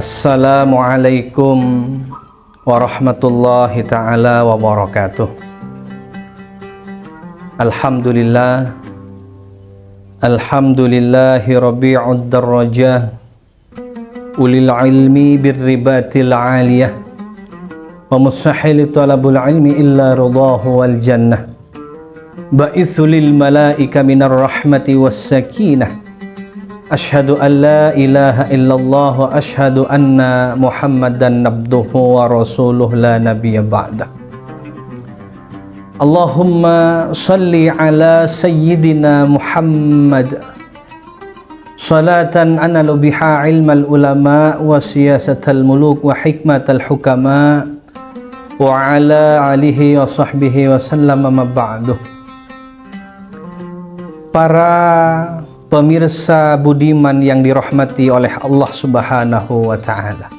Assalamualaikum warahmatullahi ta'ala wabarakatuh. Alhamdulillahi rabi'ud darajah ulil ilmi birribatil aliyah wa mustahili talabul ilmi illa ridahu wal jannah ba'ithu lil malaika minar rahmati was sakinah. Asyhadu an la ilaha illallah wa asyhadu anna Muhammadan abduhu wa rasuluh la nabiyya ba'dah. Allahumma salli ala sayyidina Muhammad salatan analu biha ilmal ulama wa siyasatal muluk wa hikmatal hukama wa ala alihi wa sahbihi wa sallama ma ba'duh. Para pemirsa budiman yang dirahmati oleh Allah Subhanahu wa ta'ala,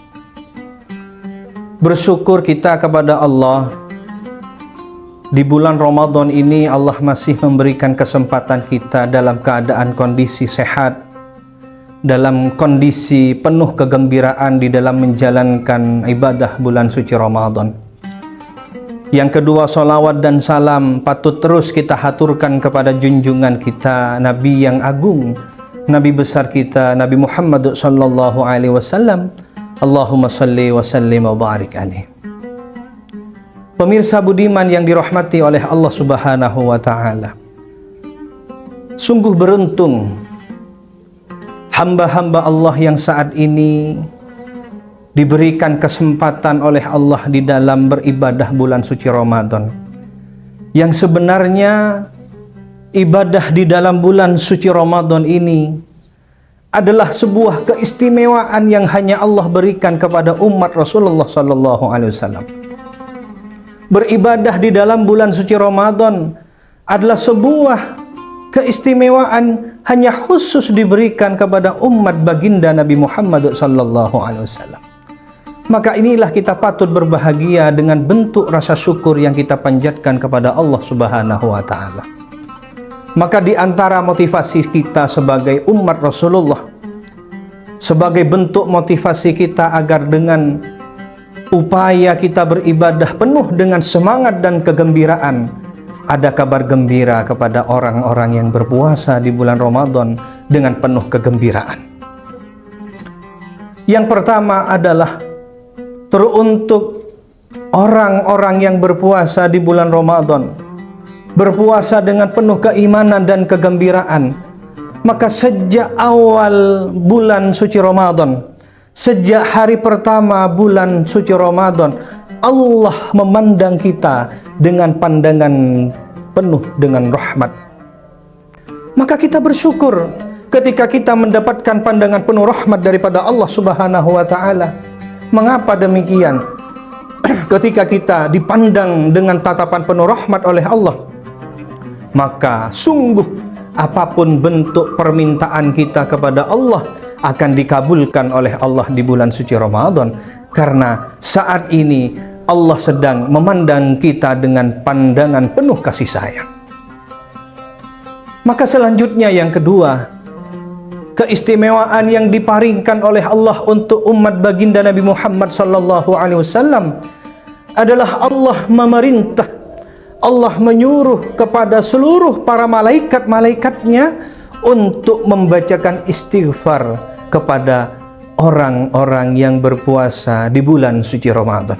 bersyukur kita kepada Allah. Di bulan Ramadan ini Allah masih memberikan kesempatan kita dalam keadaan kondisi sehat, dalam kondisi penuh kegembiraan di dalam menjalankan ibadah bulan suci Ramadan. Yang kedua, salawat dan salam patut terus kita haturkan kepada junjungan kita, Nabi yang agung, Nabi besar kita, Nabi Muhammad sallallahu alaihi wasallam. Allahumma salli wa sallim wa barik alaihi. Pemirsa budiman yang dirahmati oleh Allah Subhanahu wa ta'ala, sungguh beruntung hamba-hamba Allah yang saat ini diberikan kesempatan oleh Allah di dalam beribadah bulan suci Ramadan, yang sebenarnya ibadah di dalam bulan suci Ramadan ini adalah sebuah keistimewaan yang hanya Allah berikan kepada umat Rasulullah sallallahu alaihi wasallam. Beribadah di dalam bulan suci Ramadan adalah sebuah keistimewaan hanya khusus diberikan kepada umat baginda Nabi Muhammad sallallahu alaihi wasallam. Maka inilah kita patut berbahagia dengan bentuk rasa syukur yang kita panjatkan kepada Allah Subhanahu wa ta'ala. Maka di antara motivasi kita sebagai umat Rasulullah, sebagai bentuk motivasi kita agar dengan upaya kita beribadah penuh dengan semangat dan kegembiraan, ada kabar gembira kepada orang-orang yang berpuasa di bulan Ramadan dengan penuh kegembiraan. Yang pertama adalah teruntuk orang-orang yang berpuasa di bulan Ramadan, berpuasa dengan penuh keimanan dan kegembiraan. Maka sejak awal bulan suci Ramadan, sejak hari pertama bulan suci Ramadan, Allah memandang kita dengan pandangan penuh dengan rahmat. Maka kita bersyukur ketika kita mendapatkan pandangan penuh rahmat daripada Allah Subhanahu wa ta'ala. Mengapa demikian? Ketika kita dipandang dengan tatapan penuh rahmat oleh Allah, maka sungguh apapun bentuk permintaan kita kepada Allah akan dikabulkan oleh Allah di bulan suci Ramadan. Karena saat ini Allah sedang memandang kita dengan pandangan penuh kasih sayang. Maka selanjutnya yang kedua, keistimewaan yang diparingkan oleh Allah untuk umat baginda Nabi Muhammad sallallahu alaihi wasallam adalah Allah memerintah, Allah menyuruh kepada seluruh para malaikat-malaikatnya untuk membacakan istighfar kepada orang-orang yang berpuasa di bulan suci Ramadan.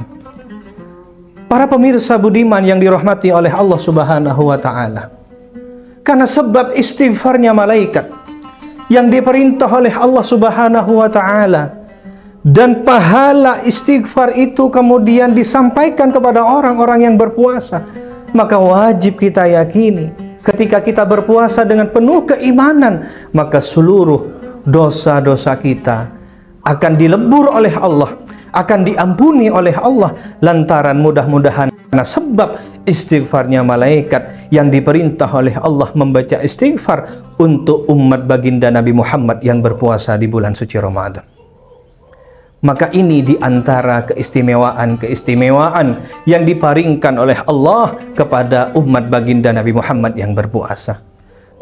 Para pemirsa budiman yang dirahmati oleh Allah Subhanahu wa ta'ala, karena sebab istighfarnya malaikat yang diperintah oleh Allah Subhanahu wa ta'ala, dan pahala istighfar itu kemudian disampaikan kepada orang-orang yang berpuasa, maka wajib kita yakini ketika kita berpuasa dengan penuh keimanan, maka seluruh dosa-dosa kita akan dilebur oleh Allah, akan diampuni oleh Allah lantaran mudah-mudahan karena sebab istighfarnya malaikat yang diperintah oleh Allah membaca istighfar untuk umat baginda Nabi Muhammad yang berpuasa di bulan suci Ramadan. Maka ini diantara keistimewaan yang diparingkan oleh Allah kepada umat baginda Nabi Muhammad yang berpuasa.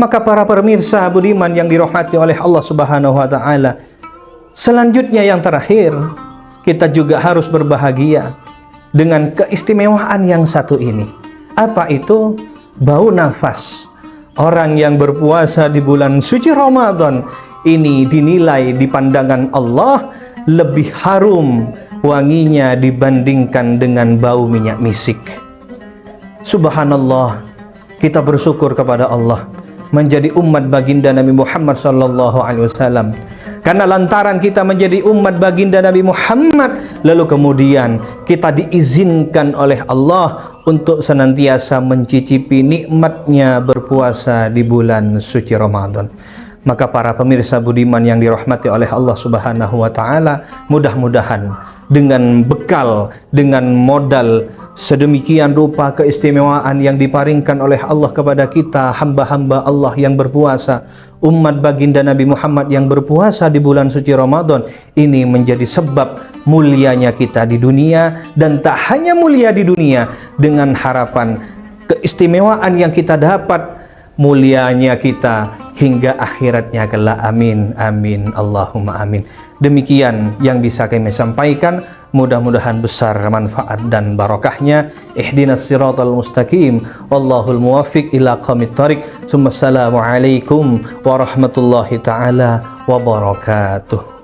Maka para pemirsa budiman yang dirahmati oleh Allah Subhanahu wa ta'ala, Selanjutnya yang terakhir, kita juga harus berbahagia dengan keistimewaan yang satu ini. Apa itu? Bau nafas. Orang yang berpuasa di bulan suci Ramadan ini dinilai di pandangan Allah lebih harum wanginya dibandingkan dengan bau minyak misik. Subhanallah, kita bersyukur kepada Allah menjadi umat baginda Nabi Muhammad SAW. Karena lantaran kita menjadi umat baginda Nabi Muhammad, lalu kemudian kita diizinkan oleh Allah untuk senantiasa mencicipi nikmatnya berpuasa di bulan suci Ramadan. Maka para pemirsa budiman yang dirahmati oleh Allah Subhanahu wa taala, mudah-mudahan dengan bekal, dengan modal sedemikian rupa keistimewaan yang diparingkan oleh Allah kepada kita, hamba-hamba Allah yang berpuasa, umat baginda Nabi Muhammad yang berpuasa di bulan suci Ramadan, ini menjadi sebab mulianya kita di dunia, dan tak hanya mulia di dunia, dengan harapan keistimewaan yang kita dapat, mulianya kita hingga akhiratnya kelak. Amin, amin, Allahumma amin. Demikian yang bisa kami sampaikan, mudah-mudahan besar manfaat dan barokahnya. Ihdinas siratal mustaqim, wallahul muwaffiq ila aqwamit thoriq. Assalamualaikum warahmatullahi taala wabarakatuh.